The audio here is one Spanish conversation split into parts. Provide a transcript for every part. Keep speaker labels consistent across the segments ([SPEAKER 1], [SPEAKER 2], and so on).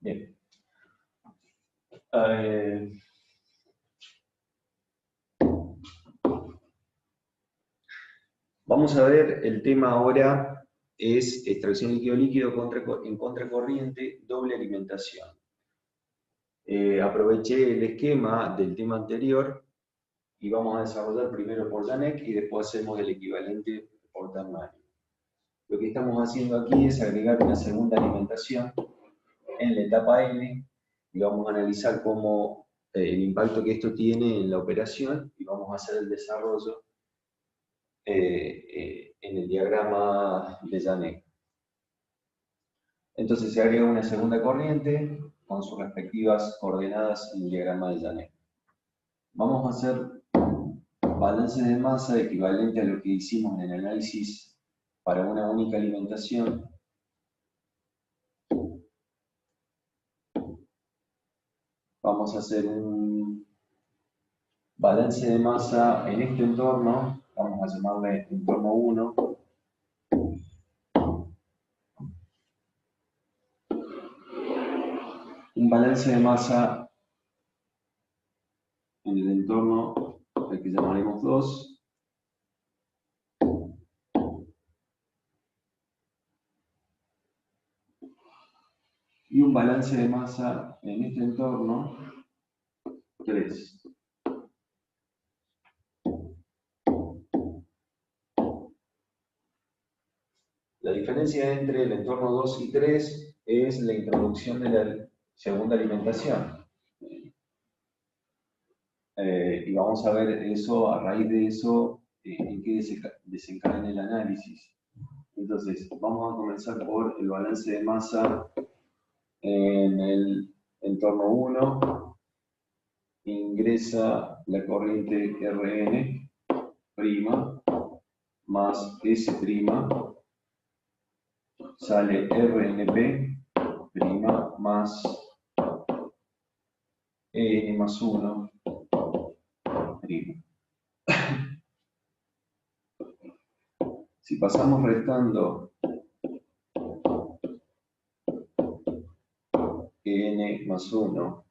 [SPEAKER 1] Bien. Vamos a ver, el tema ahora es extracción líquido-líquido en contracorriente, doble alimentación. Aproveché el esquema del tema anterior y vamos a desarrollar primero por Janek y después hacemos el equivalente por Tamario. Lo que estamos haciendo aquí es agregar una segunda alimentación en la etapa N y vamos a analizar cómo el impacto que esto tiene en la operación y vamos a hacer el desarrollo en el diagrama de Janek. Entonces se agrega una segunda corriente con sus respectivas coordenadas en el diagrama de Janek. Vamos a hacer balance de masa equivalente a lo que hicimos en el análisis para una única alimentación. Vamos a hacer un balance de masa en este entorno, vamos a llamarle entorno 1. Un balance de masa en el entorno al que llamaremos 2. Y un balance de masa en este entorno 3. La diferencia entre el entorno 2 y 3 es la introducción de la segunda alimentación. Y vamos a ver eso, a raíz de eso, en qué desencadena el análisis. Entonces, vamos a comenzar por el balance de masa en el entorno 1. Ingresa la corriente Rn' más S', sale RNP' más EN más 1'. Si pasamos restando EN más 1',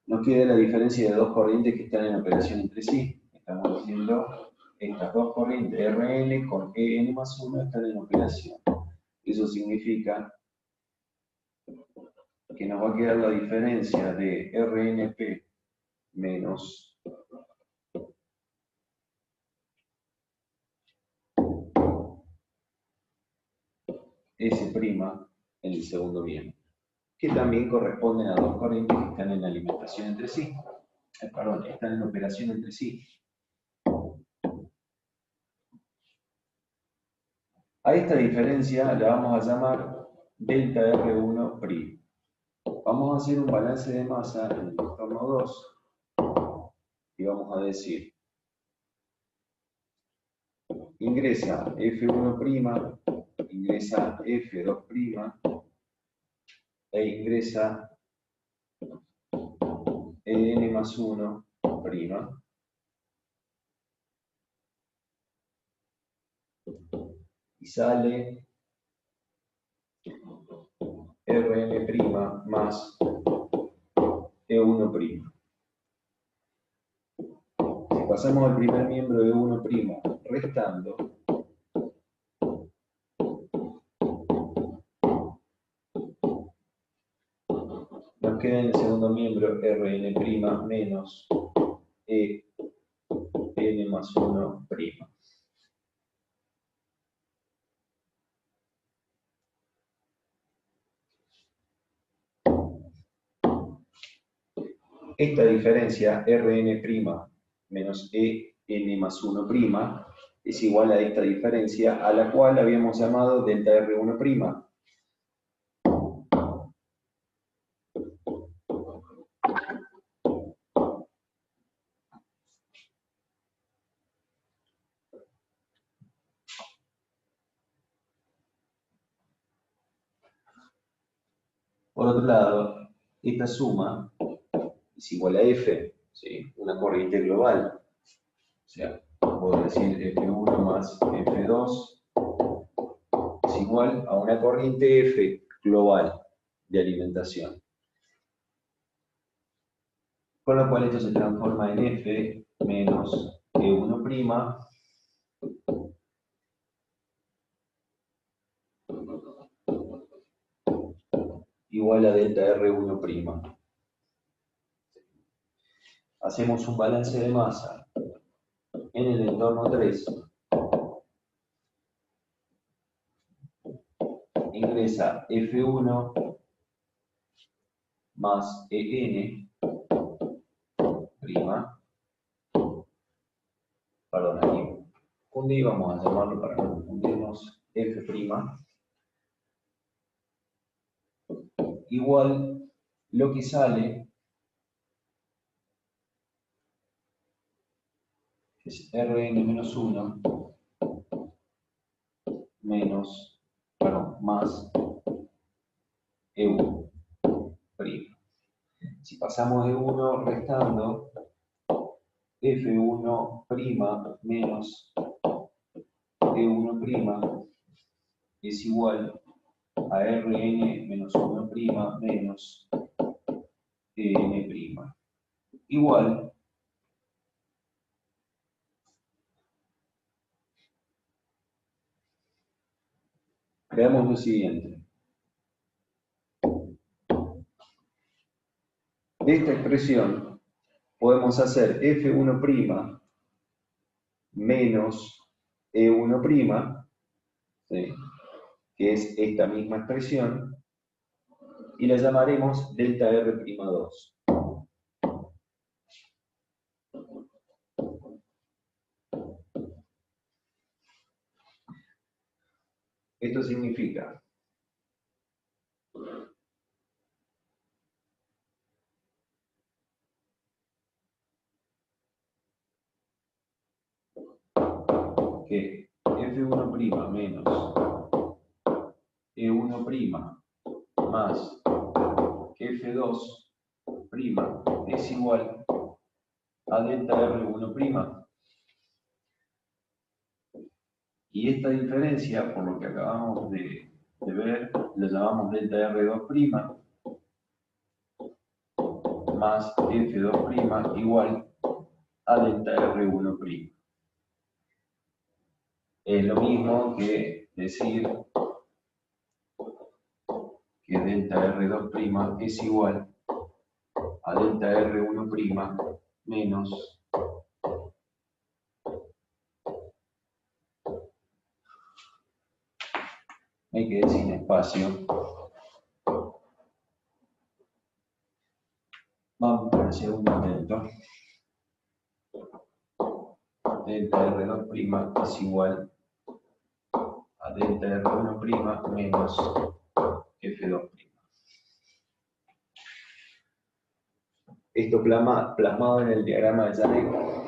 [SPEAKER 1] nos queda la diferencia de dos corrientes que están en operación entre sí. Estamos diciendo estas dos corrientes Rn con En más 1 están en operación. Eso significa que nos va a quedar la diferencia de RNP menos S' en el segundo miembro, que también corresponden a dos corrientes que están en alimentación entre sí. Perdón, están en operación entre sí. A esta diferencia la vamos a llamar delta R1'. Vamos a hacer un balance de masa en el entorno 2 y vamos a decir ingresa F1', ingresa F2' e ingresa En más 1'. Y sale Rn' más E1'. Si pasamos al primer miembro de E1' restando, nos queda en el segundo miembro Rn' menos En más 1'. Esta diferencia Rn' menos En más 1' es igual a esta diferencia, a la cual habíamos llamado delta R1'. Por otro lado, esta suma es igual a F, ¿sí? Una corriente global. O sea, puedo decir F1 más F2 es es igual a una corriente F global de alimentación. Con lo cual esto se transforma en F menos E1' igual a delta R1'. Hacemos un balance de masa en el entorno 3. Ingresa F1 más EN', perdón, aquí confundí, vamos a llamarlo para no confundirnos, F', igual lo que sale es Rn-1 más E1'. Si pasamos E1 restando, F1' menos E1' es igual a Rn-1' menos En'. Igual veamos lo siguiente. De esta expresión podemos hacer F1' menos E1', ¿sí?, que es esta misma expresión, y la llamaremos delta R'2. Esto significa que F1' menos E1' más F2' es igual a delta R1'. Y esta diferencia, por lo que acabamos de ver, la llamamos delta R2' más F2' igual a delta R1'. Es lo mismo que decir que delta R2' es igual a delta R1' menos me quedé sin espacio. Vamos para el segundo intento. Delta R2' es igual a delta R1' menos F2'. Esto plasmado en el diagrama de Janek.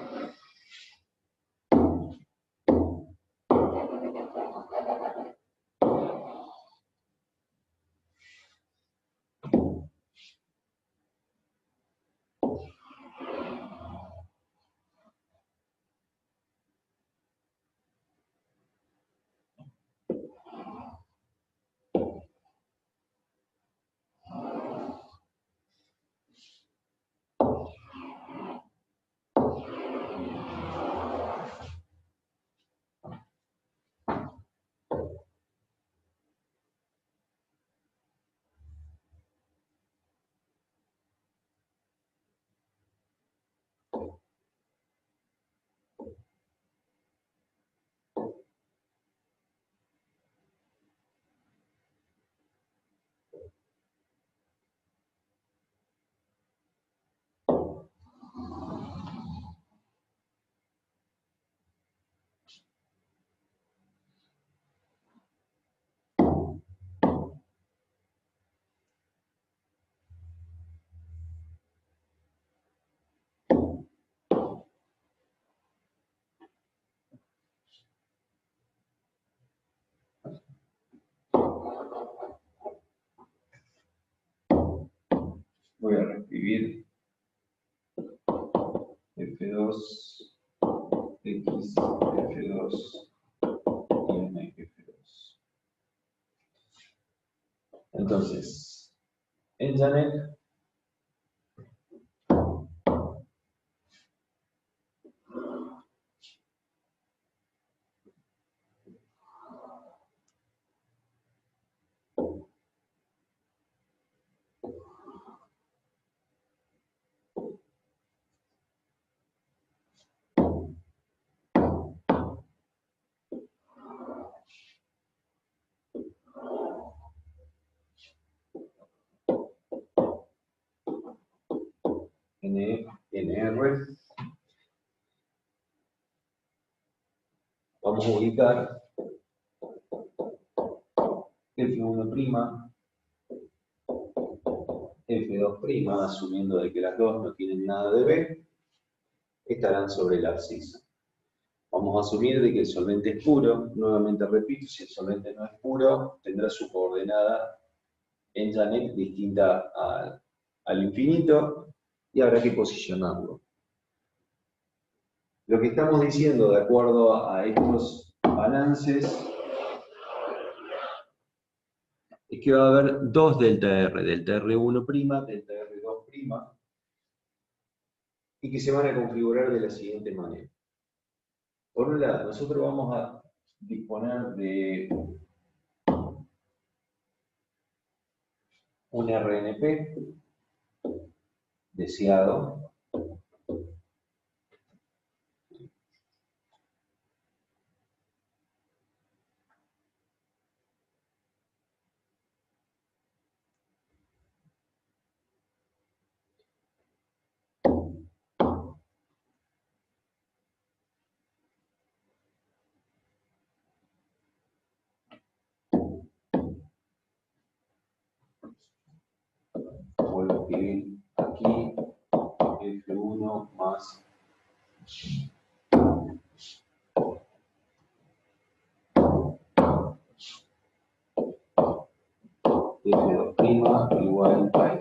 [SPEAKER 1] Voy a reescribir F2, X, F2 y N, F2. Entonces, en Janet NR, vamos a ubicar F1', F2', asumiendo de que las dos no tienen nada de B, estarán sobre el abscisa. Vamos a asumir de que el solvente es puro. Nuevamente repito, si el solvente no es puro, tendrá su coordenada en Janet distinta al infinito y habrá que posicionarlo. Lo que estamos diciendo de acuerdo a estos balances es que va a haber dos delta R, delta R1', delta R2', y que se van a configurar de la siguiente manera. Por un lado, nosotros vamos a disponer de un RNP deseado, vuelvo a escribir aquí, F1 más F2' igual a F'.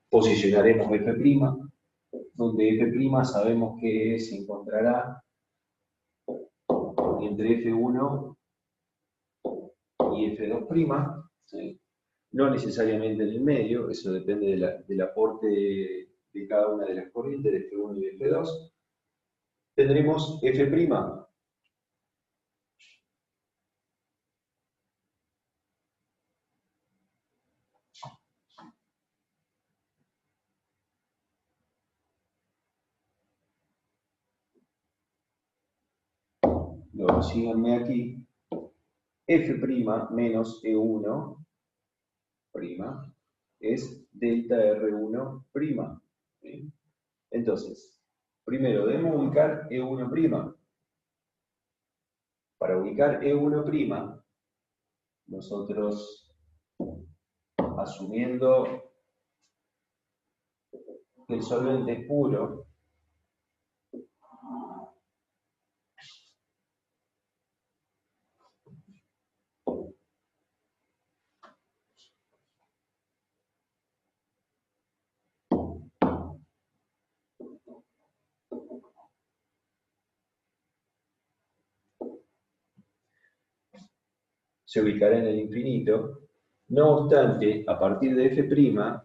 [SPEAKER 1] Posicionaremos F', donde F' sabemos que se encontrará entre F1 y F2', ¿sí? No necesariamente en el medio, eso depende del aporte de cada una de las corrientes de F1 y F2. Tendremos F', luego síganme aquí, F' menos E1' es delta R1'. ¿Sí? Entonces, primero debemos ubicar E1'. Para ubicar E1', nosotros, asumiendo que el solvente es puro, se ubicará en el infinito. No obstante, a partir de F'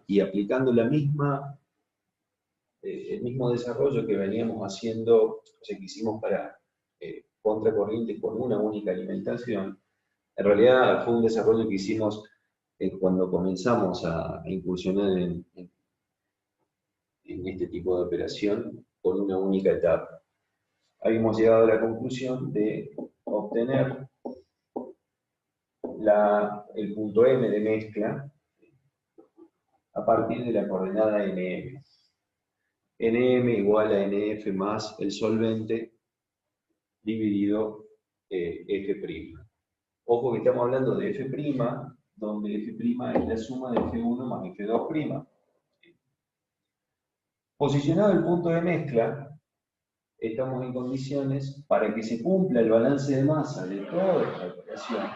[SPEAKER 1] y aplicando el mismo desarrollo que veníamos haciendo, o sea, que hicimos para contracorriente con una única alimentación, en realidad fue un desarrollo que hicimos cuando comenzamos a incursionar en este tipo de operación con una única etapa. Habíamos llegado a la conclusión de obtener el punto M de mezcla a partir de la coordenada NM. NM igual a NF más el solvente dividido F'. Ojo que estamos hablando de F', donde F' es la suma de F1 más F2'. Posicionado el punto de mezcla, estamos en condiciones para que se cumpla el balance de masa de toda esta operación,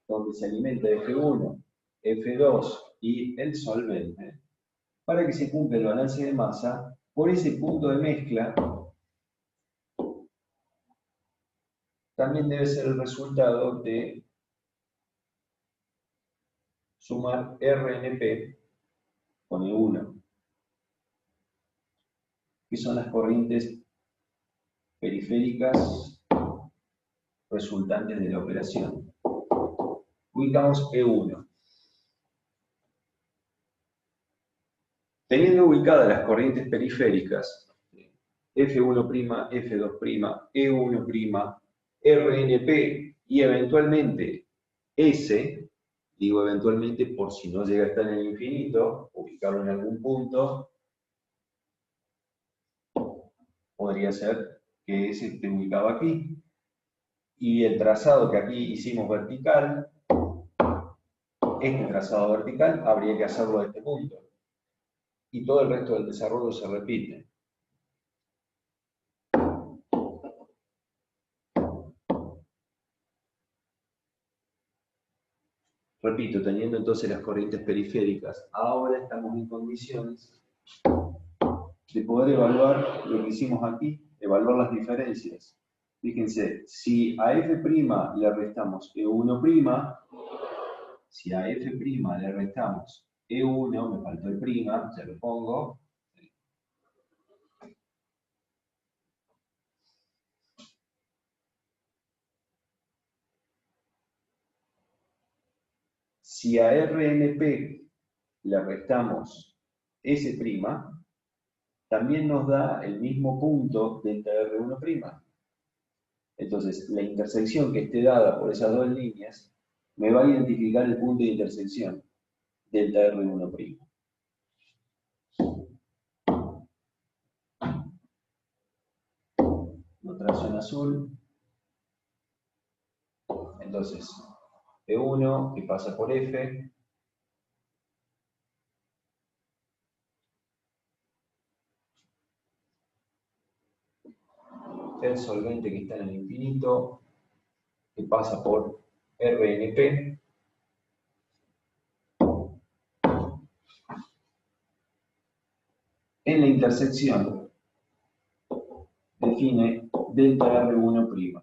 [SPEAKER 1] donde se alimenta F1, F2 y el solvente, para que se cumpla el balance de masa, por ese punto de mezcla también debe ser el resultado de sumar RNP con E1, que son las corrientes periféricas resultantes de la operación. Ubicamos E1. Teniendo ubicadas las corrientes periféricas F1', F2', E1', RNP y eventualmente S, digo eventualmente por si no llega a estar en el infinito, ubicarlo en algún punto, podría ser que S esté ubicado aquí. Y el trazado que aquí hicimos vertical, este trazado vertical, habría que hacerlo a este punto. Y todo el resto del desarrollo se repite. Repito, teniendo entonces las corrientes periféricas, ahora estamos en condiciones de poder evaluar lo que hicimos aquí, evaluar las diferencias. Fíjense, si a F' le restamos E1', si a F' le restamos E1, me faltó el prima, ya lo pongo. Si a RNP le restamos S', también nos da el mismo punto delta R1'. Entonces, la intersección que esté dada por esas dos líneas me va a identificar el punto de intersección, delta R1'. Lo trazo en azul. Entonces, E1 que pasa por F, el solvente que está en el infinito, que pasa por RNP, en la intersección define delta R1'.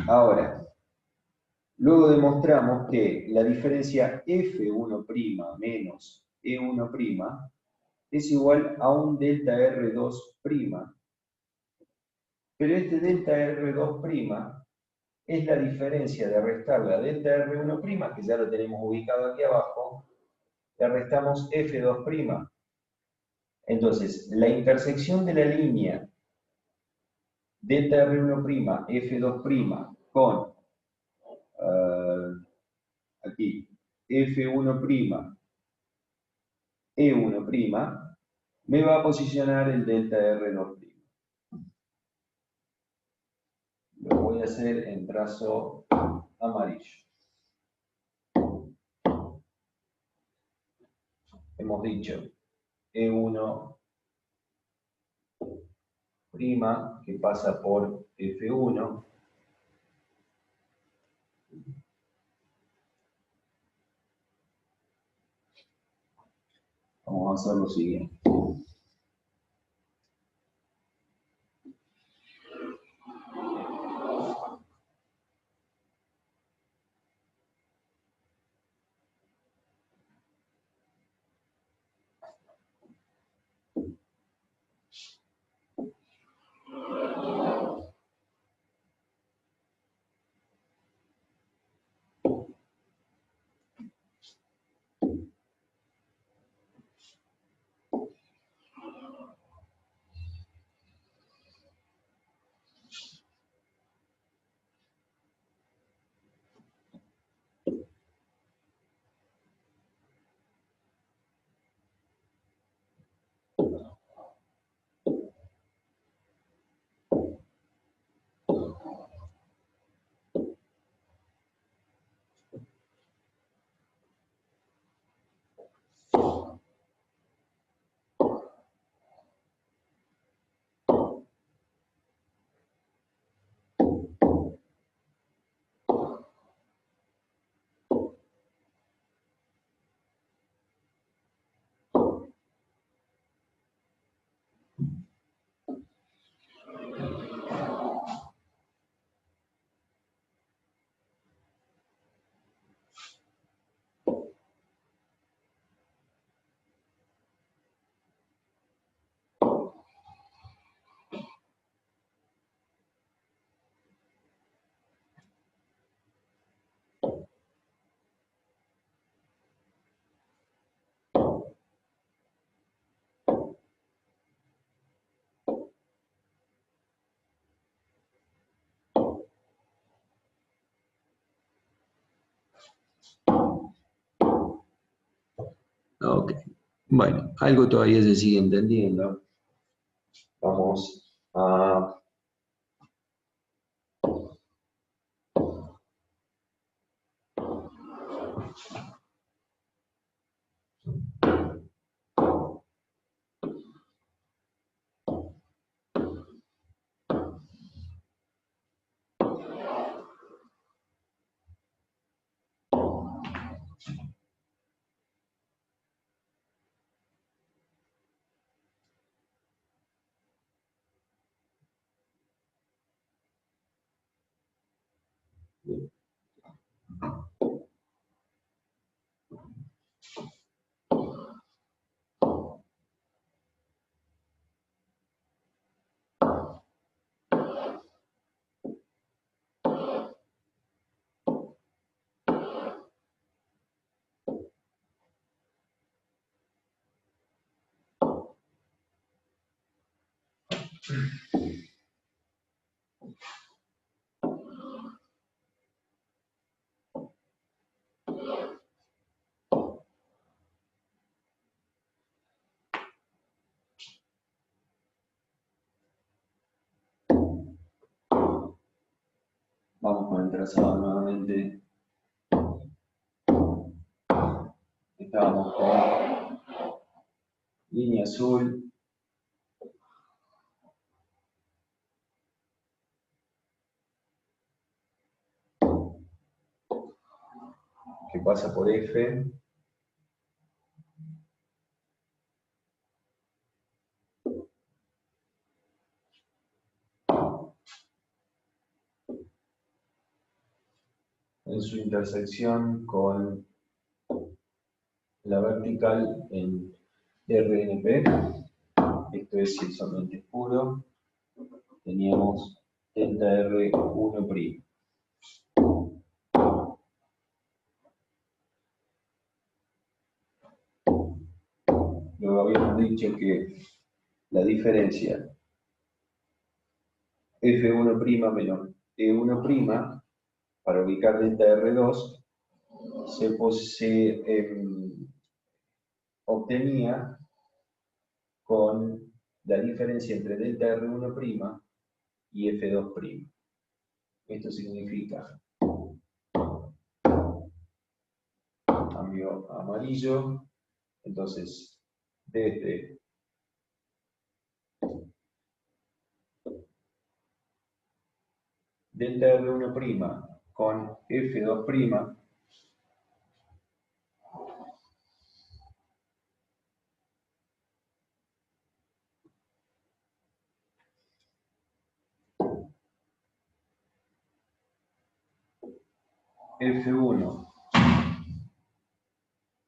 [SPEAKER 1] Ahora, luego demostramos que la diferencia F1' menos E1' es igual a un delta R2'. Pero este delta R2' es la diferencia de restar la delta R1', que ya lo tenemos ubicado aquí abajo, le restamos F2'. Entonces, la intersección de la línea delta R1', F2' con aquí F1', E1', me va a posicionar el delta R2'. Lo voy a hacer en trazo amarillo. Hemos dicho E1' que pasa por F1. Vamos a hacer lo siguiente. Ok. Bueno, algo todavía se sigue entendiendo. Vamos a... Vamos con el trazado nuevamente. Estábamos con línea azul. Que pasa por F. En su intersección con la vertical en RNP. Esto es si el solvente es puro. Teníamos delta R1'. Luego habíamos dicho que la diferencia F1' menos E1' para ubicar delta R2 se obtenía con la diferencia entre delta R1' y F2'. Esto significa cambio a amarillo, entonces desde delta R1' con F2', F1,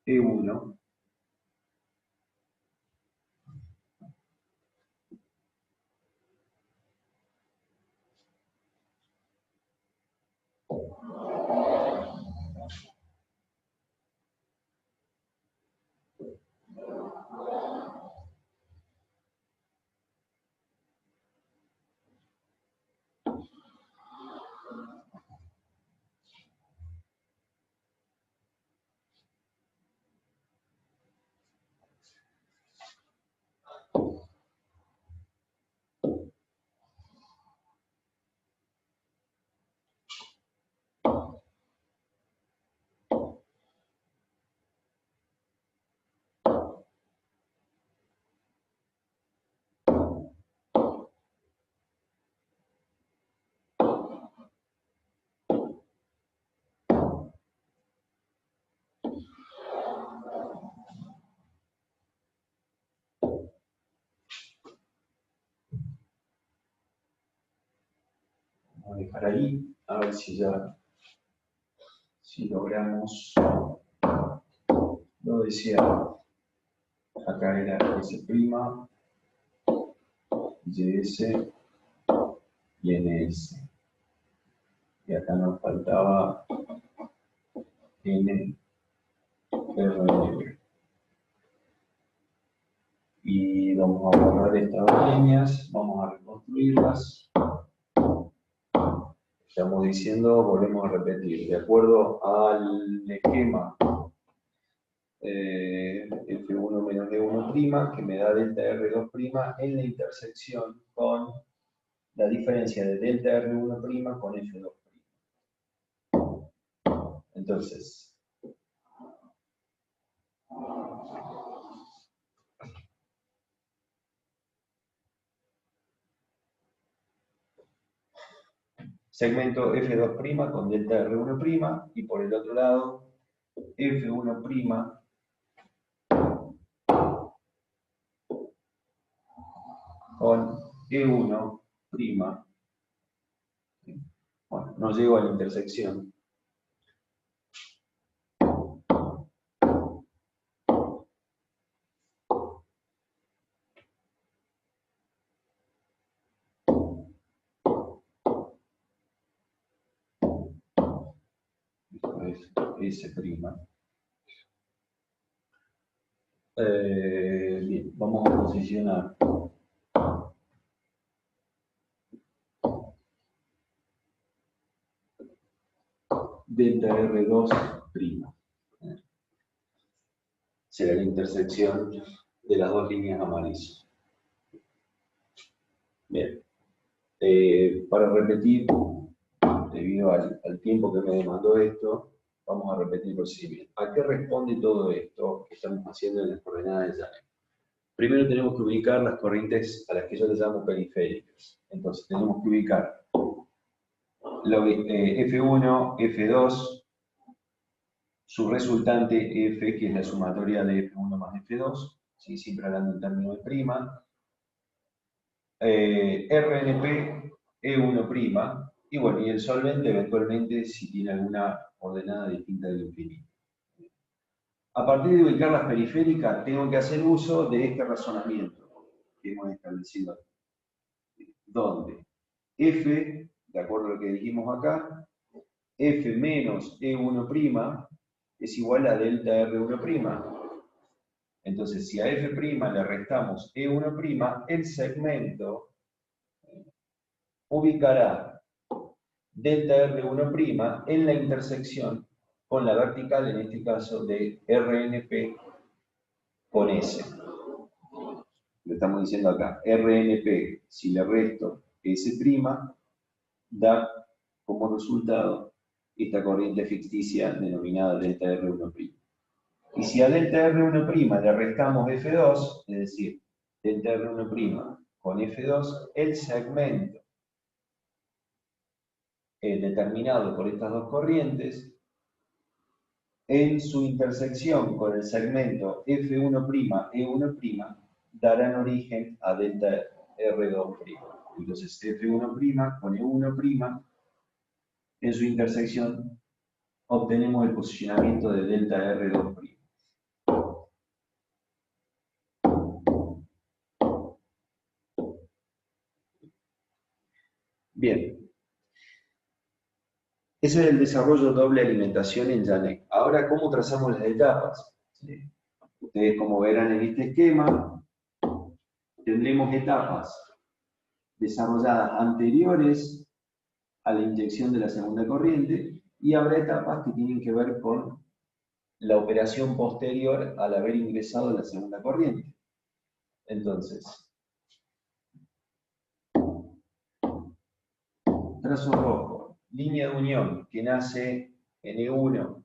[SPEAKER 1] E1, vamos a dejar ahí, a ver si logramos lo deseado. Acá era S', YS y NS. Y acá nos faltaba N, R. Y vamos a borrar estas dos líneas, vamos a reconstruirlas. Estamos diciendo, volvemos a repetir, de acuerdo al esquema F1 menos D1', que me da delta R2' en la intersección con la diferencia de delta R1' con F2'. Entonces, segmento F2' con delta R1' y por el otro lado F1' con E1'. Bueno, no llego a la intersección. Esto es S'. Bien, vamos a posicionar delta R2'. Será la intersección de las dos líneas amarillas. Bien. Para repetir, debido al tiempo que me demandó esto, vamos a repetir el procedimiento. ¿A qué responde todo esto que estamos haciendo en las coordenadas de Janek? Primero tenemos que ubicar las corrientes a las que yo les llamo periféricas. Entonces tenemos que ubicar F1, F2, su resultante F, que es la sumatoria de F1 más F2, ¿sí? Siempre hablando en términos de prima. RNP, E1', y bueno, y el solvente eventualmente si tiene alguna ordenada distinta del infinito. A partir de ubicar las periféricas, tengo que hacer uso de este razonamiento que hemos establecido aquí, donde F, de acuerdo a lo que dijimos acá, F menos E1' es igual a delta R1'. Entonces, si a F' le restamos E1', el segmento ubicará delta R1' en la intersección con la vertical, en este caso de RNP con S. Lo estamos diciendo acá. RNP, si le resto S', da como resultado esta corriente ficticia denominada delta R1'. Y si a delta R1' le restamos F2, es decir, delta R1' con F2, el segmento determinado por estas dos corrientes, en su intersección con el segmento F1', E1', darán origen a delta R2'. Entonces, F1' con E1', en su intersección obtenemos el posicionamiento de delta R2'. Bien. Ese es el desarrollo doble alimentación en Janek. Ahora, ¿cómo trazamos las etapas? Ustedes, como verán en este esquema, tendremos etapas desarrolladas anteriores a la inyección de la segunda corriente y habrá etapas que tienen que ver con la operación posterior al haber ingresado la segunda corriente. Entonces, trazo rojo, línea de unión que nace en E1.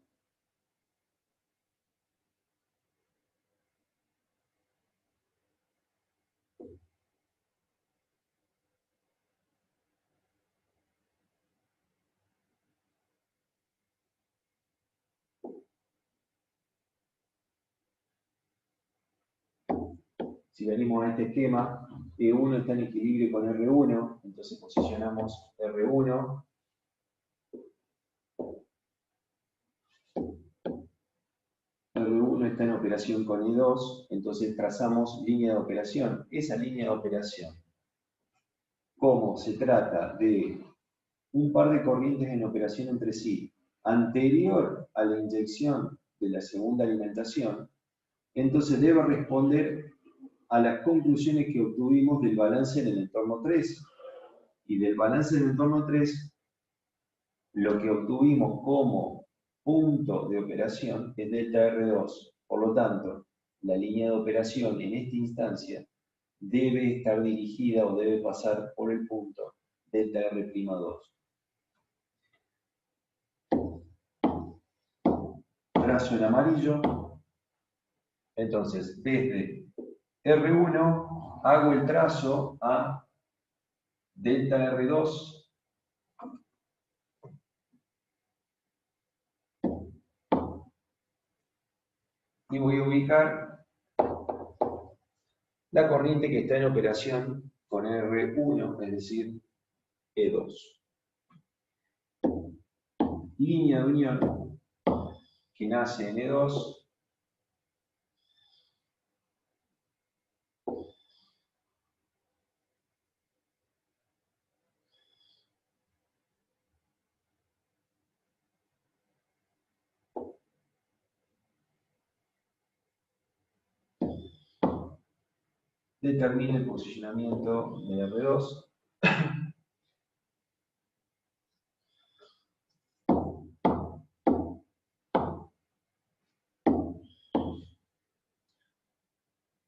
[SPEAKER 1] Si venimos a este esquema, E1 está en equilibrio con R1, entonces posicionamos R1. R1 está en operación con E2, entonces trazamos línea de operación. Esa línea de operación, como se trata de un par de corrientes en operación entre sí, anterior a la inyección de la segunda alimentación, entonces debe responder a las conclusiones que obtuvimos del balance en el entorno 3. Y del balance del entorno 3, lo que obtuvimos como punto de operación es delta R2 Por lo tanto, la línea de operación en esta instancia debe estar dirigida o debe pasar por el punto delta R'2. Trazo en amarillo. Entonces, desde R1 hago el trazo a delta R2 y voy a ubicar la corriente que está en operación con R1, es decir, E2. Línea de unión que nace en E2 determina el posicionamiento de R2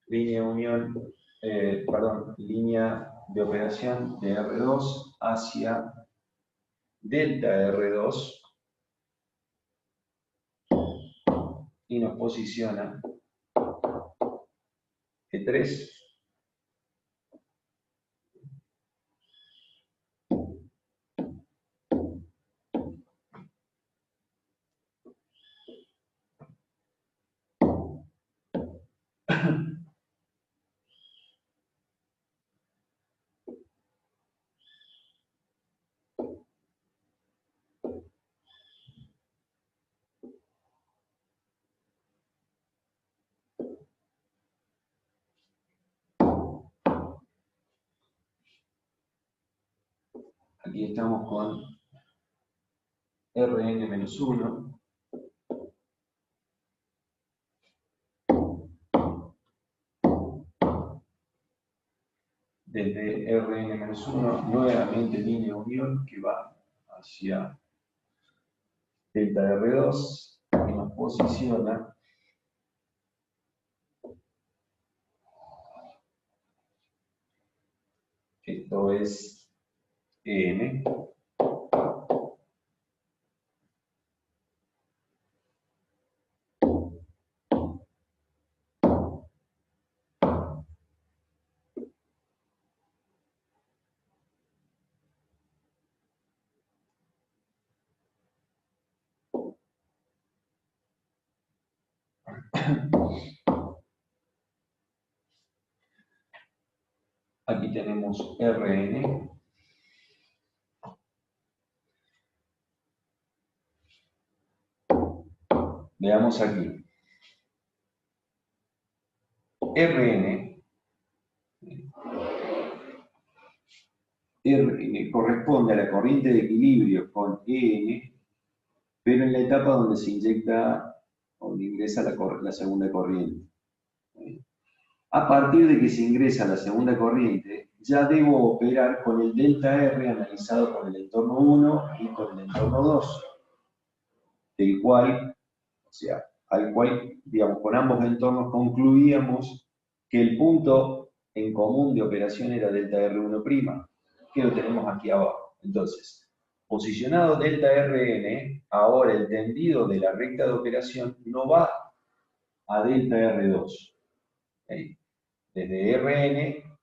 [SPEAKER 1] línea de unión, línea de operación de R2 hacia delta R2 y nos posiciona E3 Aquí estamos con Rn-1. Desde Rn-1, nuevamente línea de unión que va hacia delta R2 y nos posiciona esto es EN. Aquí tenemos Rn. Veamos aquí. Rn, corresponde a la corriente de equilibrio con EN, pero en la etapa donde se inyecta, donde ingresa la segunda corriente. A partir de que se ingresa la segunda corriente, ya debo operar con el delta R analizado con el entorno 1 y con el entorno 2, del cual, o sea, al cual, digamos, con ambos entornos concluíamos que el punto en común de operación era delta R1', que lo tenemos aquí abajo. Entonces, posicionado delta Rn, ahora el tendido de la recta de operación no va a delta R2. ¿Okay? Desde Rn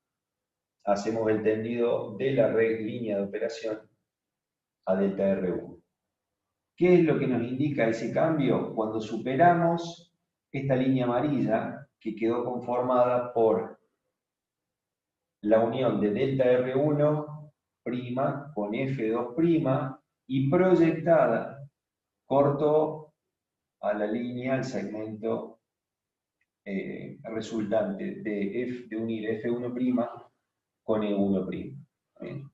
[SPEAKER 1] hacemos el tendido de la línea de operación a delta R1. ¿Qué es lo que nos indica ese cambio? Cuando superamos esta línea amarilla que quedó conformada por la unión de delta R1' con F2' y proyectada corto a la línea, al segmento resultante de unir F1' con E1'.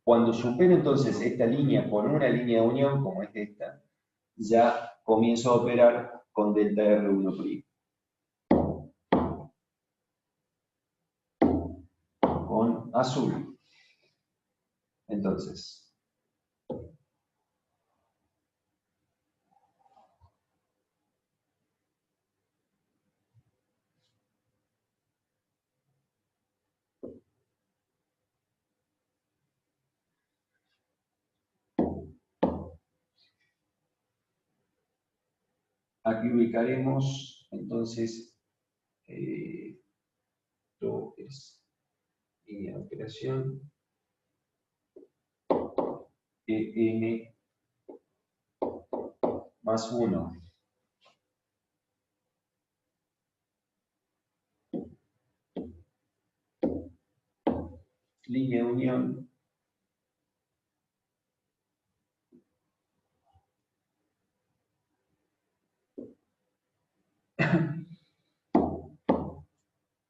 [SPEAKER 1] Cuando supero entonces esta línea con una línea de unión, como es esta, ya comienzo a operar con delta R1'. Con azul. Entonces, Aquí ubicaremos, entonces, esto es línea de operación, EN más 1. Línea de unión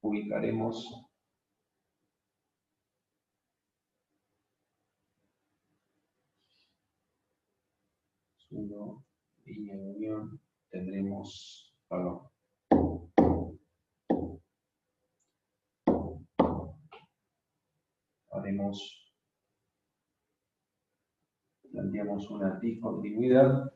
[SPEAKER 1] ubicaremos 1, línea de unión, tendremos, perdón, planteamos una discontinuidad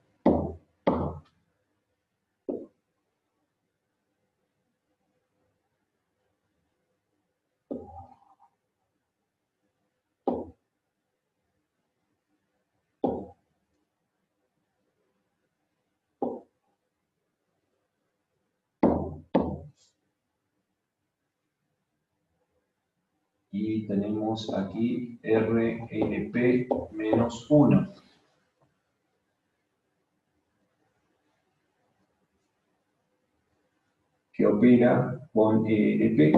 [SPEAKER 1] y tenemos aquí RNP menos 1. Que opera con ENP.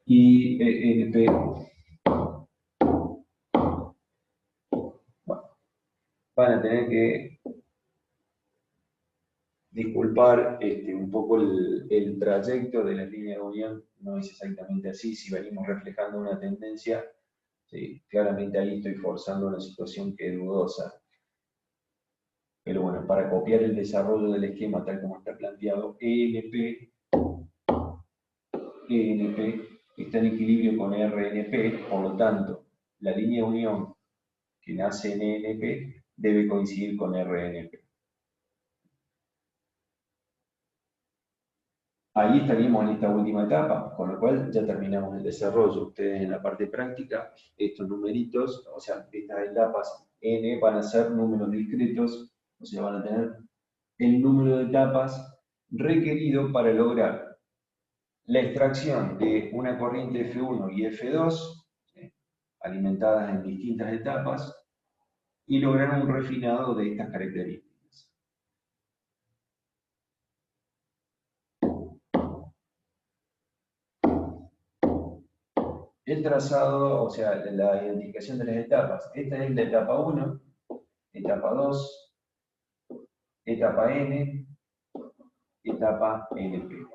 [SPEAKER 1] Y ENP, bueno, van a tener que disculpar un poco el trayecto de la línea de unión, no es exactamente así, si venimos reflejando una tendencia, sí, claramente ahí estoy forzando una situación que es dudosa. Pero bueno, para copiar el desarrollo del esquema tal como está planteado, ENP está en equilibrio con RNP, por lo tanto, la línea de unión que nace en ENP debe coincidir con RNP. Ahí estaríamos en esta última etapa, con lo cual ya terminamos el desarrollo. Ustedes en la parte práctica, estos numeritos, o sea, estas etapas N van a ser números discretos, o sea, van a tener el número de etapas requerido para lograr la extracción de una corriente F1 y F2, alimentadas en distintas etapas, y lograr un refinado de estas características. El trazado, o sea, la identificación de las etapas. Esta es la etapa 1, etapa 2, etapa N, etapa NP.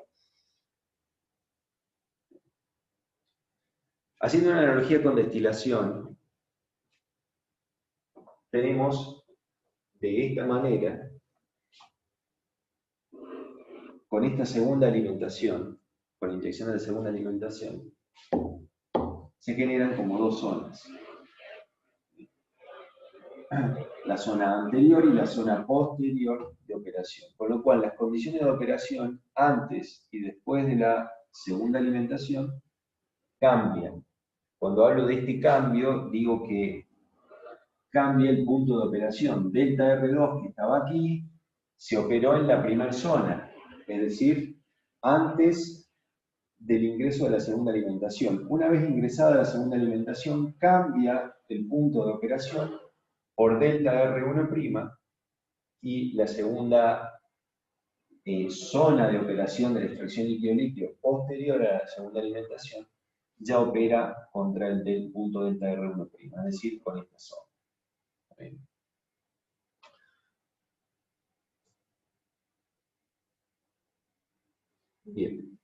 [SPEAKER 1] Haciendo una analogía con destilación, tenemos de esta manera, con esta segunda alimentación, con la inyección de la segunda alimentación, se generan como dos zonas. La zona anterior y la zona posterior de operación. Con lo cual, las condiciones de operación antes y después de la segunda alimentación cambian. Cuando hablo de este cambio, digo que cambia el punto de operación. Delta R2, que estaba aquí, se operó en la primera zona, es decir, antes del ingreso de la segunda alimentación. Una vez ingresada la segunda alimentación, cambia el punto de operación por delta R1' y la segunda zona de operación de la extracción líquido-líquido posterior a la segunda alimentación ya opera contra el del punto delta R1', es decir, con esta zona. Bien.